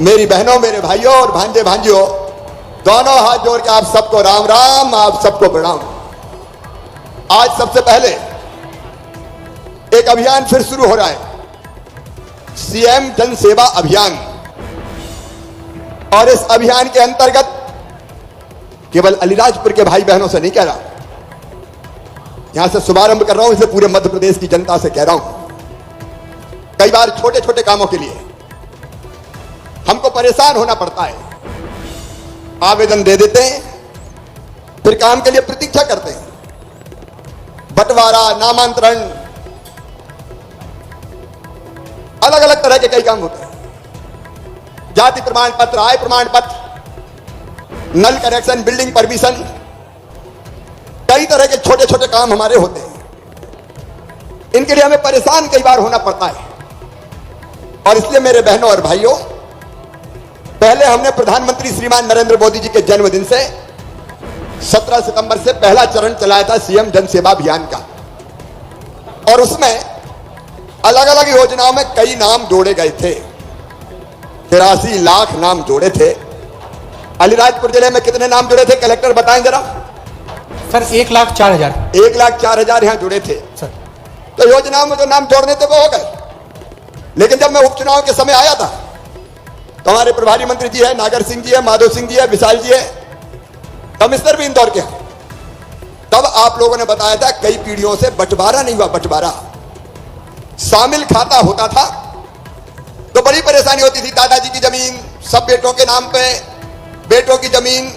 मेरी बहनों, मेरे भाइयों और भांजे भांजियों, दोनों हाथ जोड़ के आप सबको राम राम, आप सबको प्रणाम। आज सबसे पहले एक अभियान फिर शुरू हो रहा है, सीएम जन सेवा अभियान। और इस अभियान के अंतर्गत केवल अलीराजपुर के भाई बहनों से नहीं कह रहा, यहां से शुभारंभ कर रहा हूं, इसे पूरे मध्य प्रदेश की जनता से कह रहा हूं। कई बार छोटे छोटे कामों के लिए हमको परेशान होना पड़ता है, आवेदन दे देते हैं, फिर काम के लिए प्रतीक्षा करते हैं, बंटवारा, नामांतरण, अलग अलग तरह के कई काम होते हैं, जाति प्रमाण पत्र, आय प्रमाण पत्र, नल कनेक्शन, बिल्डिंग परमिशन, कई तरह के छोटे छोटे काम हमारे होते हैं। इनके लिए हमें परेशान कई बार होना पड़ता है। और इसलिए मेरे बहनों और भाइयों, पहले हमने प्रधानमंत्री श्रीमान नरेंद्र मोदी जी के जन्मदिन से 17 सितंबर से पहला चरण चलाया था सीएम जन सेवा अभियान का। और उसमें अलग अलग योजनाओं में कई नाम जोड़े गए थे, 83 लाख नाम जोड़े थे। अलीराजपुर जिले में कितने नाम जुड़े थे, कलेक्टर बताएं जरा। सर 1,04,000। 1,04,000 यहां जुड़े थे सर। तो योजनाओं में जो नाम जोड़ने थे वो हो गए। लेकिन जब मैं उपचुनाव के समय आया था तो हमारे प्रभारी मंत्री जी है, नागर सिंह जी है, माधव सिंह जी है, विशाल जी है, कमिश्नर भी इंदौर के हैं। तब आप लोगों ने बताया था कई पीढ़ियों से बंटवारा नहीं हुआ, बंटवारा शामिल खाता होता था तो बड़ी परेशानी होती थी। दादाजी की जमीन सब बेटों के नाम पे, बेटों की जमीन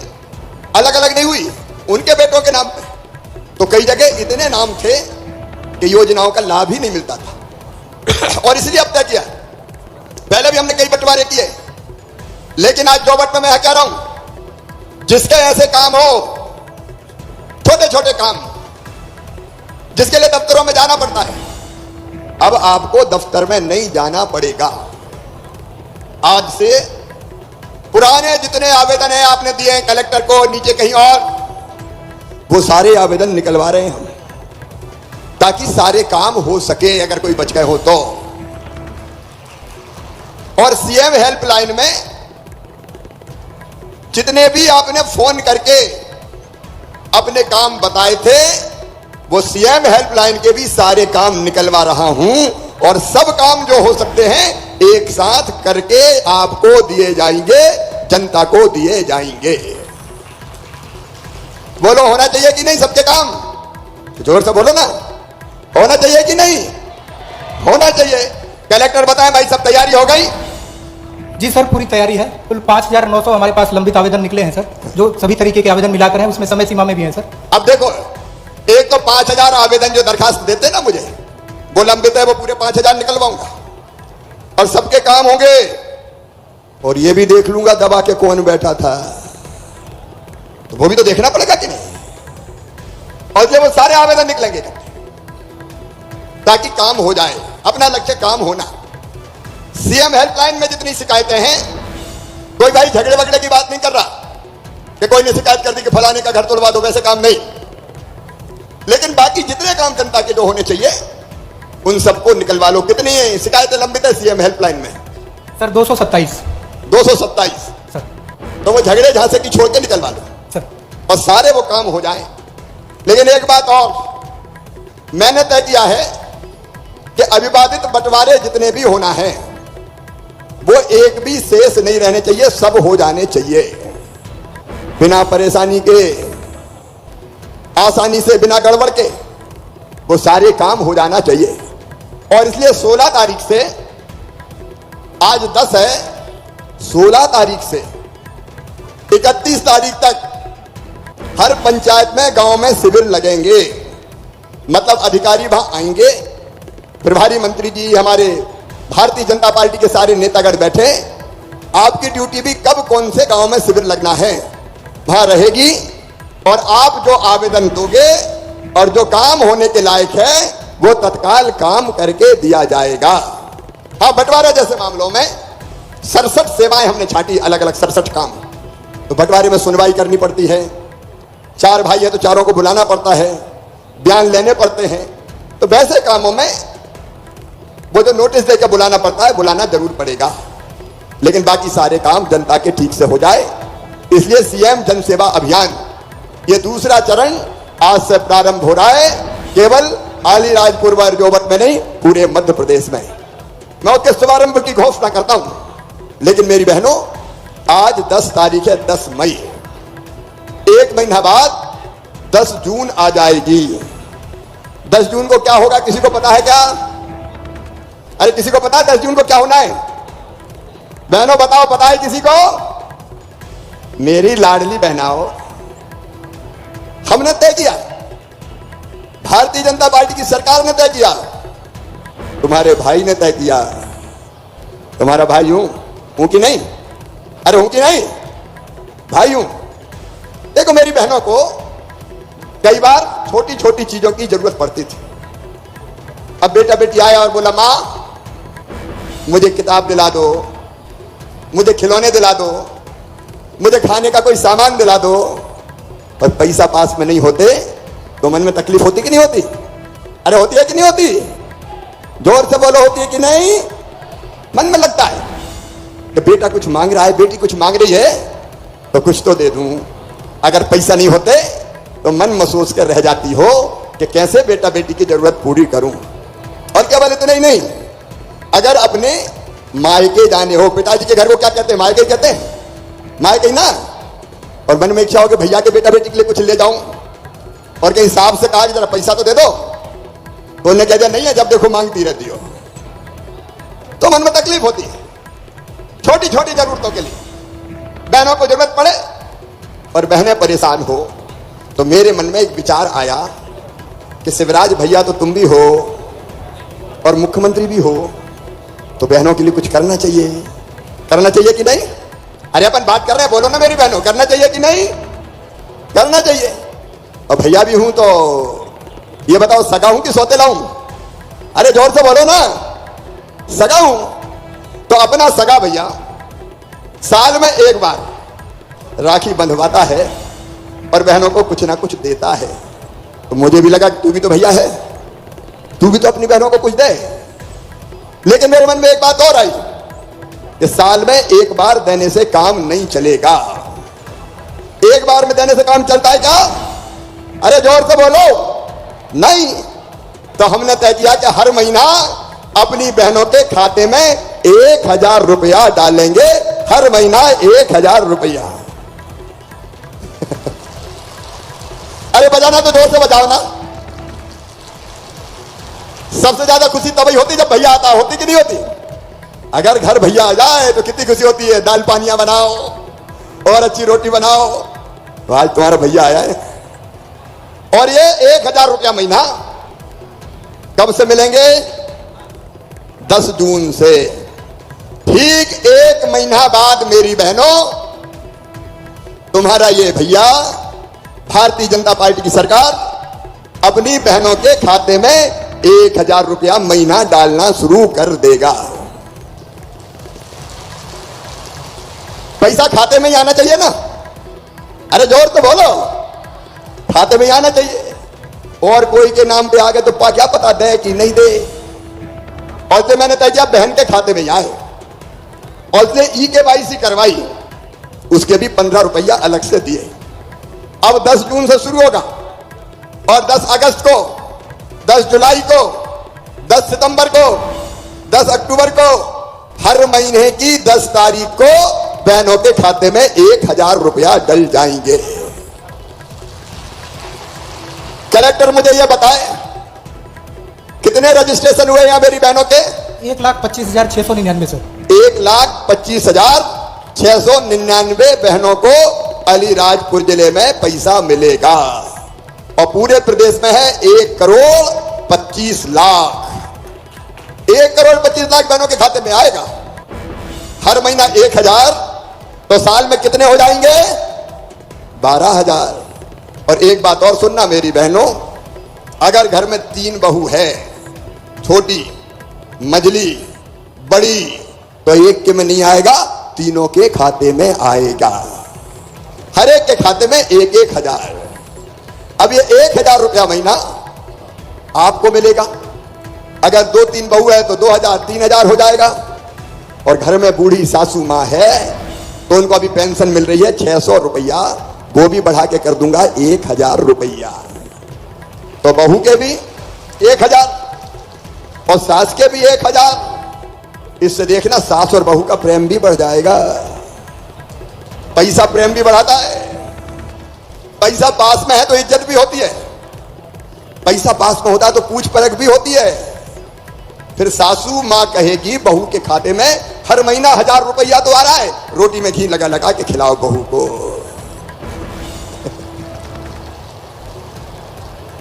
अलग अलग नहीं हुई, उनके बेटों के नाम पे। तो कई जगह इतने नाम थे कि योजनाओं का लाभ ही नहीं मिलता था। और इसलिए अब तय किया, पहले भी हमने कई बंटवारे किए, लेकिन आज जो बट में मैं कह रहा हूं, जिसके ऐसे काम हो, छोटे छोटे काम, जिसके लिए दफ्तरों में जाना पड़ता है, अब आपको दफ्तर में नहीं जाना पड़ेगा। आज से पुराने जितने आवेदन हैं आपने दिए हैं कलेक्टर को, नीचे कहीं और, वो सारे आवेदन निकलवा रहे हैं हम, ताकि सारे काम हो सके अगर कोई बच गए हो तो। और सीएम हेल्पलाइन में जितने भी आपने फोन करके अपने काम बताए थे, वो सीएम हेल्पलाइन के भी सारे काम निकलवा रहा हूं। और सब काम जो हो सकते हैं एक साथ करके आपको दिए जाएंगे, जनता को दिए जाएंगे। बोलो होना चाहिए कि नहीं सबके काम? जोर से बोलो ना, होना चाहिए कि नहीं? होना चाहिए। कलेक्टर बताएं भाई, सब तैयारी हो गई? जी सर, पूरी तैयारी है। कुल 5,900 हमारे पास लंबित आवेदन निकले हैं सर, जो सभी तरीके के आवेदन मिलाकर हैं, उसमें समय सीमा में भी हैं सर। अब देखो, एक तो 5,000 आवेदन जो दरखास्त देते ना मुझे, वो लंबित है, वो पूरे 5,000 निकलवाऊंगा और सबके काम होंगे। और ये भी देख लूंगा दबा के कौन बैठा था, तो वो भी तो देखना पड़ेगा कि नहीं। और इसलिए वो सारे आवेदन निकलेंगे ताकि काम हो जाए। अपना लक्ष्य काम होना। सीएम हेल्पलाइन में जितनी शिकायतें हैं, कोई भाई झगड़े वगड़े की बात नहीं कर रहा कि कोई ने शिकायत कर दी कि फलाने का घर तोड़वा दो, वैसे काम नहीं। लेकिन बाकी जितने काम जनता के जो होने चाहिए उन सबको निकलवा लो। कितनी शिकायतें लंबित है सीएम हेल्पलाइन में? Sir 227 sir. तो वो झगड़े झांसे की छोड़ के निकलवा लो सर, और सारे वो काम हो जाए। लेकिन एक बात और मैंने तय किया है कि अविवादित बंटवारे जितने भी होना है वो एक भी शेष नहीं रहने चाहिए, सब हो जाने चाहिए बिना परेशानी के, आसानी से, बिना गड़बड़ के, वो सारे काम हो जाना चाहिए। और इसलिए 16 तारीख से, आज 10 है, 16 तारीख से 31 तारीख तक हर पंचायत में, गांव में शिविर लगेंगे। मतलब अधिकारी वहां आएंगे, प्रभारी मंत्री जी, हमारे भारतीय जनता पार्टी के सारे नेतागण बैठे, आपकी ड्यूटी भी कब कौन से गांव में शिविर लगना है वहां रहेगी। और आप जो आवेदन दोगे और जो काम होने के लायक है वो तत्काल काम करके दिया जाएगा। हाँ, बंटवारा जैसे मामलों में 67 सेवाएं हमने छांटी, अलग अलग 67 काम। तो बंटवारे में सुनवाई करनी पड़ती है, 4 भाई है तो चारों को बुलाना पड़ता है, बयान लेने पड़ते हैं। तो वैसे कामों में वो जो नोटिस देकर बुलाना पड़ता है, बुलाना जरूर पड़ेगा। लेकिन बाकी सारे काम जनता के ठीक से हो जाए, इसलिए सीएम जन सेवा अभियान ये दूसरा चरण आज से प्रारंभ हो रहा है, केवल अलीराजपुर व जोबत में नहीं, पूरे मध्य प्रदेश में। मैं उसके शुभारंभ की घोषणा करता हूं। लेकिन मेरी बहनों, आज 10 तारीख है, 10 मई, एक महीना बाद 10 जून आ जाएगी। 10 जून को क्या होगा, किसी को पता है क्या? अरे किसी को पता है 10 जून को क्या होना है? बहनों बताओ, पता है किसी को? मेरी लाडली बहनाओ, हमने तय किया, भारतीय जनता पार्टी की सरकार ने तय किया, तुम्हारे भाई ने तय किया। तुम्हारा भाई हूं कि नहीं? अरे हूं कि नहीं? भाई हूं। देखो मेरी बहनों को कई बार छोटी छोटी चीजों की जरूरत पड़ती थी। अब बेटा बेटी आया और बोला, मां मुझे किताब दिला दो, मुझे खिलौने दिला दो, मुझे खाने का कोई सामान दिला दो, और पैसा पास में नहीं होते तो मन में तकलीफ होती कि नहीं होती? अरे होती है कि नहीं होती? जोर से बोलो, होती है कि नहीं? मन में लगता है कि बेटा कुछ मांग रहा है, बेटी कुछ मांग रही है, तो कुछ तो दे दूं। अगर पैसा नहीं होते तो मन महसूस कर रह जाती हो कि कैसे बेटा बेटी की जरूरत पूरी करूं। और केवल इतना ही नहीं, अगर अपने मायके जाने हो, पिताजी के घर को क्या कहते हैं? मायके कहते हैं, मायके ना। और मन में इच्छा हो कि भैया के बेटा बेटी के लिए कुछ ले जाऊं, और के हिसाब से कहा कि जरा पैसा तो दे दो, तो उन्हें कह दिया नहीं है, जब देखो मांगती रहती हो। तो मन में तकलीफ होती है छोटी छोटी जरूरतों के लिए। बहनों को जरूरत पड़े और बहनें परेशान हो, तो मेरे मन में एक विचार आया कि शिवराज भैया तो तुम भी हो और मुख्यमंत्री भी हो, तो बहनों के लिए कुछ करना चाहिए। करना चाहिए कि नहीं? अरे अपन बात कर रहे हैं, बोलो ना मेरी बहनों, करना चाहिए कि नहीं? करना चाहिए। और भैया भी हूं तो ये बताओ, सगा हूं कि सौतेला हूं? अरे जोर से बोलो ना, सगा हूं। तो अपना सगा भैया साल में एक बार राखी बंधवाता है और बहनों को कुछ ना कुछ देता है। तो मुझे भी लगा कि तू भी तो भैया है, तू भी तो अपनी बहनों को कुछ दे। लेकिन मेरे मन में एक बात और आई कि साल में एक बार देने से काम नहीं चलेगा। एक बार में देने से काम चलता है क्या? अरे जोर से बोलो, नहीं। तो हमने तय किया कि हर महीना अपनी बहनों के खाते में 1000 रुपया डालेंगे। हर महीना 1000 रुपया। अरे बजाना तो जोर से बजाओ ना। सबसे ज्यादा खुशी तभी होती जब भैया आता, होती कि नहीं होती? अगर घर भैया आ जाए तो कितनी खुशी होती है। दाल पानिया बनाओ और अच्छी रोटी बनाओ, तो आज तुम्हारा भैया आया है। और ये 1000 रुपया महीना कब से मिलेंगे? 10 जून से। ठीक 1 महीना बाद मेरी बहनों, तुम्हारा ये भैया, भारतीय जनता पार्टी की सरकार अपनी बहनों के खाते में 1000 रुपया महीना डालना शुरू कर देगा। पैसा खाते में ही आना चाहिए ना। अरे जोर तो बोलो, खाते में ही आना चाहिए। और कोई के नाम पे आ गए तो क्या पता दे कि नहीं दे। और से मैंने तय किया बहन के खाते में ही आए। और से EKYC करवाई, उसके भी 15 रुपया अलग से दिए। अब 10 जून से शुरू होगा और 10 अगस्त को, 10 जुलाई को, 10 सितंबर को, 10 अक्टूबर को, हर महीने की 10 तारीख को बहनों के खाते में 1000 रुपया डल जाएंगे। कलेक्टर मुझे यह बताए कितने रजिस्ट्रेशन हुए यहां मेरी बहनों के? 1,25,699 सर। 1,25,699 बहनों को अलीराजपुर जिले में पैसा मिलेगा। और पूरे प्रदेश में है 1,25,00,000। 1,25,00,000 बहनों के खाते में आएगा। हर महीना 1000, तो साल में कितने हो जाएंगे? 12,000। और एक बात और सुनना मेरी बहनों, अगर घर में 3 बहू है, छोटी, मझली, बड़ी, तो एक के में नहीं आएगा, तीनों के खाते में आएगा। हर एक के खाते में 1,000। अब ये 1,000 रुपया महीना आपको मिलेगा। अगर 2-3 बहू है तो 2,000, 3,000 हो जाएगा। और घर में बूढ़ी सासू माँ है तो उनको अभी पेंशन मिल रही है 600 रुपया, वो भी बढ़ा के कर दूंगा 1000 रुपया। तो बहू के भी 1000 और सास के भी 1000। इससे देखना सास और बहू का प्रेम भी बढ़ जाएगा। पैसा प्रेम भी बढ़ाता है। पैसा पास में है तो इज्जत भी होती है, पैसा पास में होता है तो पूछ परख भी होती है। फिर सासू माँ कहेगी बहू के खाते में हर महीना 1000 रुपया तो आ रहा है, रोटी में घी लगा लगा के खिलाओ बहू को।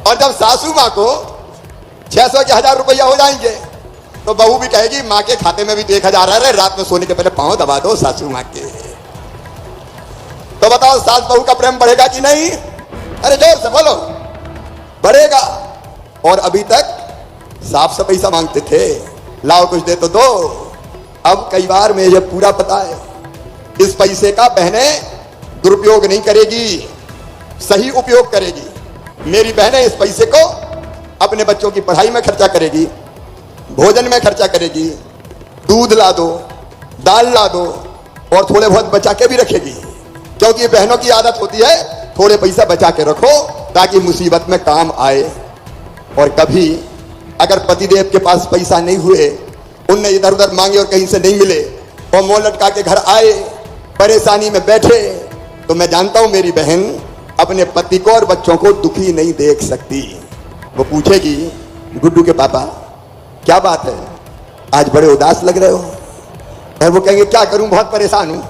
और जब सासू माँ को 600 के 1000 रुपया हो जाएंगे तो बहू भी कहेगी माँ के खाते में भी तो 1000 आ रहा है, रात में सोने के पहले पांव दबा दो सासू माँ के। तो बताओ सास बहू का प्रेम बढ़ेगा कि नहीं? अरे जोर से बोलो, बढ़ेगा। और अभी तक साफ से पैसा मांगते थे, लाओ कुछ दे तो दो। अब कई बार मुझे पूरा पता है इस पैसे का बहनें दुरुपयोग नहीं करेगी, सही उपयोग करेगी। मेरी बहनें इस पैसे को अपने बच्चों की पढ़ाई में खर्चा करेगी, भोजन में खर्चा करेगी, दूध ला दो, दाल ला दो और थोड़े बहुत बचा के भी रखेगी। क्योंकि बहनों की आदत होती है थोड़े पैसा बचा के रखो ताकि मुसीबत में काम आए। और कभी अगर पतिदेव के पास पैसा नहीं हुए, उनने इधर उधर मांगे और कहीं से नहीं मिले और मुंह लटका के घर आए, परेशानी में बैठे, तो मैं जानता हूं मेरी बहन अपने पति को और बच्चों को दुखी नहीं देख सकती। वो पूछेगी गुड्डू के पापा क्या बात है, आज बड़े उदास लग रहे हो। और वो कहेंगे क्या करूं, बहुत परेशान हूं,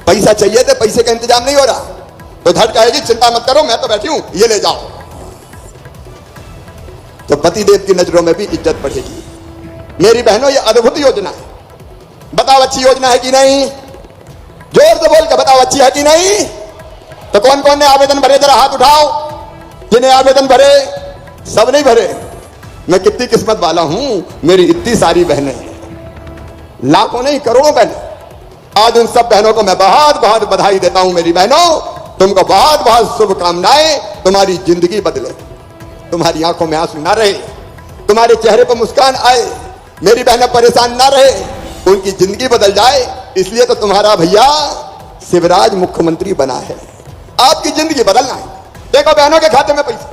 पैसा चाहिए थे, पैसे का इंतजाम नहीं हो रहा। तो धड़ कहेगी चिंता मत करो, मैं तो बैठी हूं, ये ले जाओ। तो पतिदेव की नजरों में भी इज्जत बढ़ेगी। मेरी बहनों ये अद्भुत योजना है, बताओ अच्छी योजना है कि नहीं? जोर से बोल के बताओ अच्छी है कि नहीं? तो कौन कौन ने आवेदन भरे जरा हाथ उठाओ। जिन्हें आवेदन भरे, सब नहीं भरे। मैं कितनी किस्मत वाला हूं, मेरी इतनी सारी बहनें हैं, लाखों नहीं करोड़ों बहनें। आज उन सब बहनों को मैं बहुत बहुत बधाई देता हूं। मेरी बहनों तुमको बहुत बहुत शुभकामनाएं। तुम्हारी जिंदगी बदले, तुम्हारी आंखों में आंसू ना रहे, तुम्हारे चेहरे पर मुस्कान आए, मेरी बहनें परेशान ना रहे, उनकी जिंदगी बदल जाए। इसलिए तो तुम्हारा भैया शिवराज मुख्यमंत्री बना है। आपकी जिंदगी बदलना है। देखो बहनों के खाते में पैसा,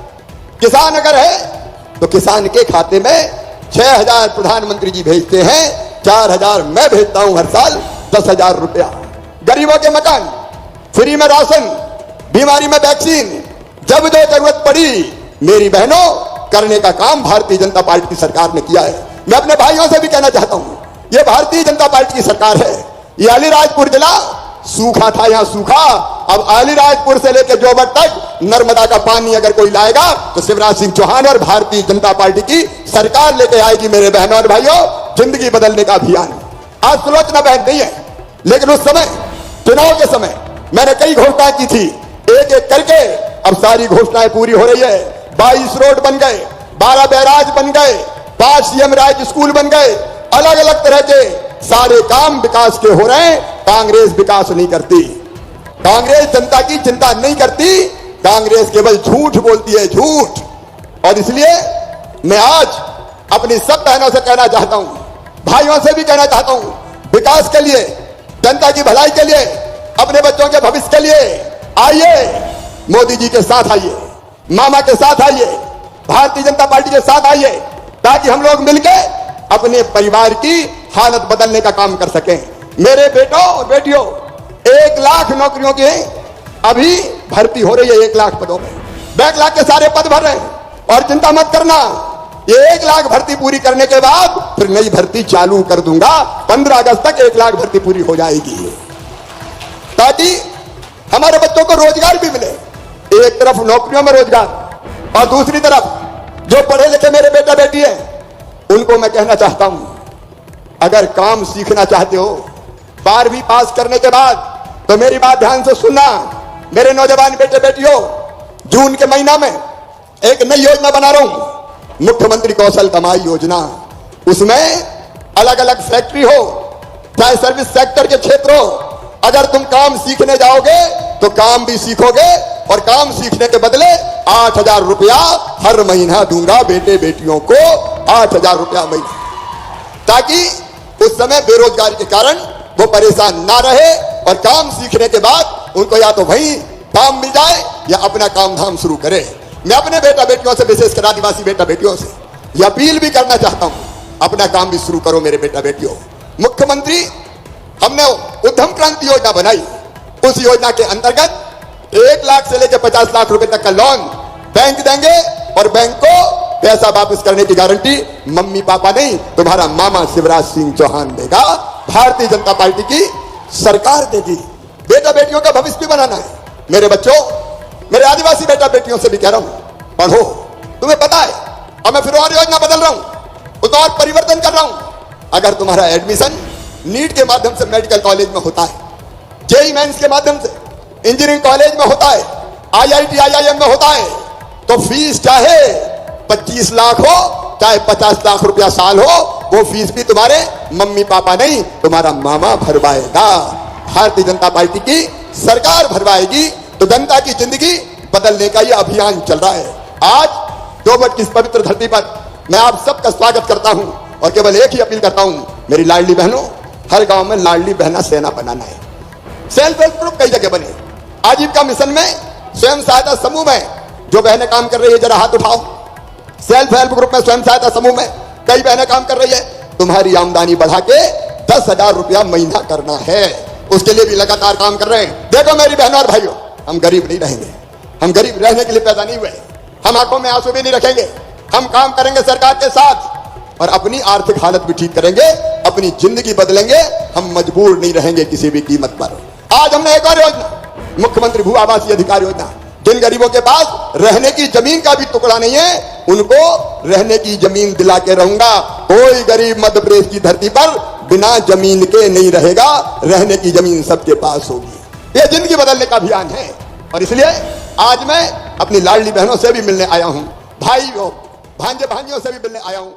किसान अगर है तो किसान के खाते में 6000 प्रधानमंत्री जी भेजते हैं, 4000 मैं भेजता हूं हर साल, 10,000 रुपया। गरीबों के मकान, फ्री में राशन, बीमारी में वैक्सीन, जब जो जरूरत पड़ी मेरी बहनों करने का काम भारतीय जनता पार्टी की सरकार ने किया है। मैं अपने भाइयों से भी कहना चाहता हूं, यह भारतीय जनता पार्टी की सरकार है। यह अलीराजपुर जिला सूखा था, यहां सूखा, अब अलीराजपुर से लेकर जोबर तक नर्मदा का पानी अगर कोई लाएगा तो शिवराज सिंह चौहान और भारतीय जनता पार्टी की सरकार लेके आएगी। मेरे बहनों और भाइयों, जिंदगी बदलने का अभियान आज सुलोचना बहन नहीं है, लेकिन उस समय चुनाव के समय मैंने कई घोषणाएं की थी, एक एक करके अब सारी घोषणाएं पूरी हो रही है। 22 रोड बन गए, 12 बैराज बन गए, 5 सीएम राइज स्कूल बन गए, अलग अलग तरह के सारे काम विकास के हो रहे हैं। कांग्रेस विकास नहीं करती, कांग्रेस जनता की चिंता नहीं करती, कांग्रेस केवल झूठ बोलती है, झूठ। और इसलिए मैं आज अपनी सब बहनों से कहना चाहता हूं, भाइयों से भी कहना चाहता हूं, विकास के लिए, जनता की भलाई के लिए, अपने बच्चों के भविष्य के लिए आइए, मोदी जी के साथ आइए, मामा के साथ आइए, भारतीय जनता पार्टी के साथ आइए, ताकि हम लोग मिलकर अपने परिवार की हालत बदलने का काम कर सकें। मेरे बेटों और बेटियों, 1 लाख नौकरियों की अभी भर्ती हो रही है, 1 लाख पदों में, बैकलॉग के सारे पद भर रहे हैं। और चिंता मत करना, ये 1 लाख भर्ती पूरी करने के बाद फिर नई भर्ती चालू कर दूंगा। 15 अगस्त तक 1 लाख भर्ती पूरी हो जाएगी, ताकि हमारे बच्चों को रोजगार भी मिले। एक तरफ नौकरियों में रोजगार और दूसरी तरफ जो पढ़े लिखे मेरे बेटा बेटी है उनको मैं कहना चाहता हूं, अगर काम सीखना चाहते हो 12वीं पास करने के बाद, तो मेरी बात ध्यान से सुनना। मेरे नौजवान बेटे बेटियों, जून के महीना में एक नई योजना बना रहा हूं, मुख्यमंत्री कौशल कमाई योजना। उसमें अलग अलग फैक्ट्री हो, चाहे सर्विस सेक्टर के क्षेत्र हो, अगर तुम काम सीखने जाओगे तो काम भी सीखोगे और काम सीखने के बदले 8,000 रुपया हर महीना दूंगा बेटे बेटियों को, 8,000 रुपया महीना, ताकि उस समय बेरोजगारी के कारण वो परेशान ना रहे और काम सीखने के बाद उनको या तो वहीं काम मिल जाए या अपना काम धाम शुरू करे। मैं अपने बेटा बेटियों से, विशेषकर आदिवासी बेटा बेटियों से यह अपील भी करना चाहता हूं, अपना काम भी शुरू करो मेरे बेटा बेटियों। मुख्यमंत्री हमने उद्यम क्रांति योजना बनाई, उस योजना के अंतर्गत 1 लाख से लेकर 50 लाख रुपए तक का लोन बैंक देंगे और बैंक को पैसा वापस करने की गारंटी मम्मी पापा नहीं, तुम्हारा मामा शिवराज सिंह चौहान देगा, भारतीय जनता पार्टी की सरकार देगी। बेटा बेटियों का भविष्य भी बनाना है। मेरे बच्चों, मेरे आदिवासी बेटा बेटियों से भी कह रहा हूं, पढ़ो। तुम्हें पता है अब मैं फिर और योजना बदल रहा हूं, कुछ और परिवर्तन कर रहा हूं। अगर तुम्हारा एडमिशन नीट के माध्यम से मेडिकल कॉलेज में होता है, जेईई मेंस के माध्यम से इंजीनियरिंग कॉलेज में होता है, IIT IIM में होता है, तो फीस चाहे 25 लाख हो चाहे 50 लाख रुपया साल हो, वो फीस भी तुम्हारे मम्मी पापा नहीं, तुम्हारा मामा भरवाएगा। भारतीय जनता पार्टी की सरकार भरवाएगी। तो जनता की जिंदगी बदलने का यह अभियान चल रहा है। आज 2 वोट की इस पवित्र धरती पर मैं आप सबका स्वागत करता हूं और केवल एक ही अपील करता हूं, मेरी लाडली बहनों, हर गांव में लाडली बहना सेना बनाना है। सेल्फ हेल्प ग्रुप कई जगह बने। आजीविका मिशन में स्वयं सहायता समूह में जो बहनें काम कर रही है, जरा हाथ उठाओ। सेल्फ हेल्प ग्रुप में स्वयं सहायता समूह में कई बहनें काम कर रही है। तुम्हारी आमदनी बढ़ा के 10,000 रुपया महीना करना है, उसके लिए भी लगातार काम कर रहे हैं। देखो मेरी बहनों और भाइयों, हम गरीब नहीं रहेंगे, हम गरीब रहने के लिए पैदा नहीं हुए, हम आंखों में आंसू भी नहीं रखेंगे। हम काम करेंगे सरकार के साथ और अपनी आर्थिक हालत भी ठीक करेंगे, अपनी जिंदगी बदलेंगे। हम मजबूर नहीं रहेंगे किसी भी कीमत पर। आज हमने एक और योजना, मुख्यमंत्री भू आवासीय अधिकार योजना, जिन गरीबों के पास रहने की जमीन का भी टुकड़ा नहीं है, उनको रहने की जमीन दिला के रहूंगा। कोई गरीब मध्य प्रदेश की धरती पर बिना जमीन के नहीं रहेगा, रहने की जमीन सबके पास होगी। यह जिंदगी बदलने का अभियान है और इसलिए आज मैं अपनी लाडली बहनों से भी मिलने आया हूं, भाइयों भांजे भांजियों से भी मिलने आया हूं।